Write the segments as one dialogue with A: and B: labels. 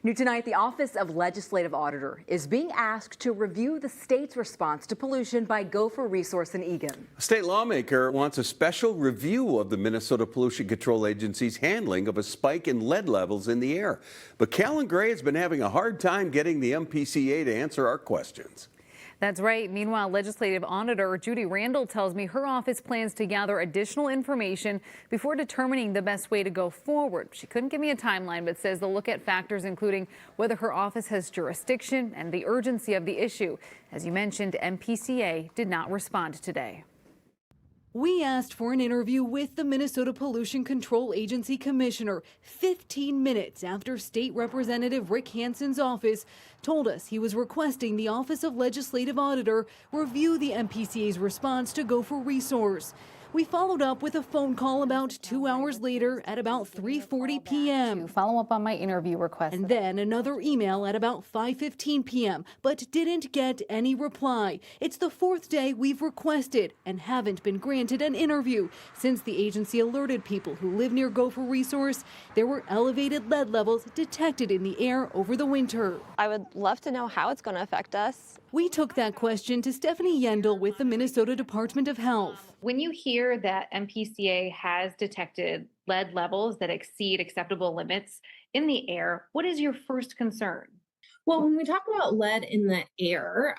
A: New tonight, the Office of Legislative Auditor is being asked to review the state's response to pollution by Gopher Resource in Eagan.
B: A state lawmaker wants a special review of the Minnesota Pollution Control Agency's handling of a spike in lead levels in the air. But Callan Gray has been having a hard time getting the MPCA to answer our questions.
C: That's right. Meanwhile, Legislative Auditor Judy Randall tells me her office plans to gather additional information before determining the best way to go forward. She couldn't give me a timeline, but says they'll look at factors including whether her office has jurisdiction and the urgency of the issue. As you mentioned, MPCA did not respond today.
D: We asked for an interview with the Minnesota Pollution Control Agency Commissioner 15 minutes after State Representative Rick Hansen's office told us he was requesting the Office of Legislative Auditor review the MPCA's response to Gopher Resource. We followed up with a phone call about 2 hours later at about 3:40 p.m.
C: Follow up on my interview request.
D: And then another email at about 5:15 p.m., but didn't get any reply. It's the fourth day we've requested and haven't been granted an interview since the agency alerted people who live near Gopher Resource there were elevated lead levels detected in the air over the winter.
E: I would love to know how it's going to affect us.
D: We took that question to Stephanie Yendel with the Minnesota Department of Health.
F: When you hear that MPCA has detected lead levels that exceed acceptable limits in the air, what is your first concern?
G: Well, when we talk about lead in the air,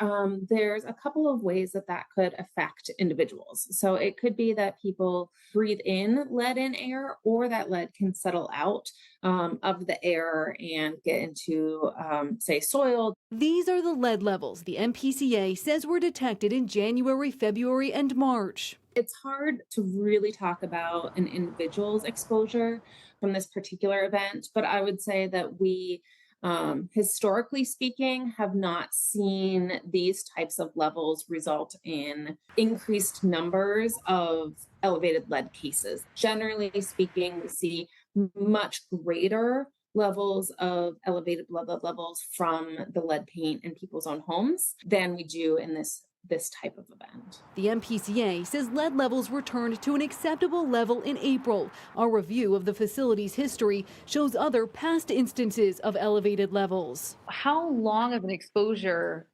G: there's a couple of ways that that could affect individuals. So it could be that people breathe in lead in air, or that lead can settle out of the air and get into, say, soil.
D: These are the lead levels the MPCA says were detected in January, February, and March.
G: It's hard to really talk about an individual's exposure from this particular event, but I would say that we historically speaking, have not seen these types of levels result in increased numbers of elevated lead cases. Generally speaking, we see much greater levels of elevated blood levels from the lead paint in people's own homes than we do in this type of event.
D: The MPCA says lead levels returned to an acceptable level in April. Our review of the facility's history shows other past instances of elevated levels.
F: How long of an exposure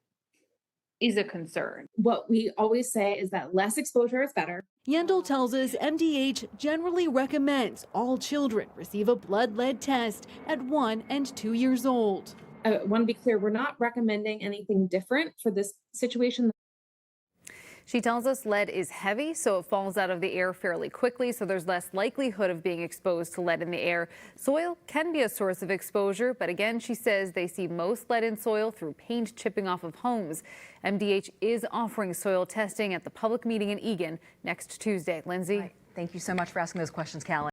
F: is a concern?
G: What we always say is that less exposure is better.
D: Yendel tells us MDH generally recommends all children receive a blood lead test at 1 and 2 years old.
G: I want to be clear, we're not recommending anything different for this situation.
C: She tells us lead is heavy, so it falls out of the air fairly quickly, so there's less likelihood of being exposed to lead in the air. Soil can be a source of exposure, but again, she says they see most lead in soil through paint chipping off of homes. MDH is offering soil testing at the public meeting in Eagan next Tuesday. Lindsay.
A: Thank you so much for asking those questions, Callan.